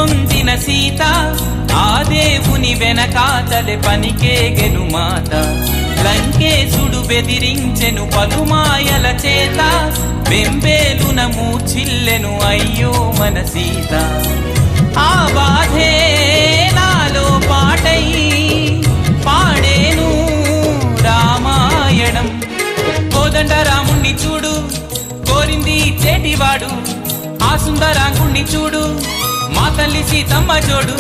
పొందిన సీత ఆ దేవుని వెనకాతలే పనికేగెను మాత లంకేశుడు బెదిరించెను పలుమాయల చేత బెంబేలున మూర్చిల్లెను అయ్యో మన సీత ఆ బాధే నాలో పాటై పాడేను రామాయణం కోదండ రాముణ్ణి చూడు కోరింది చేటివాడు ఆ సుందరాంగుణ్ణి చూడు మా తల్లి సీతమ్మ జోడు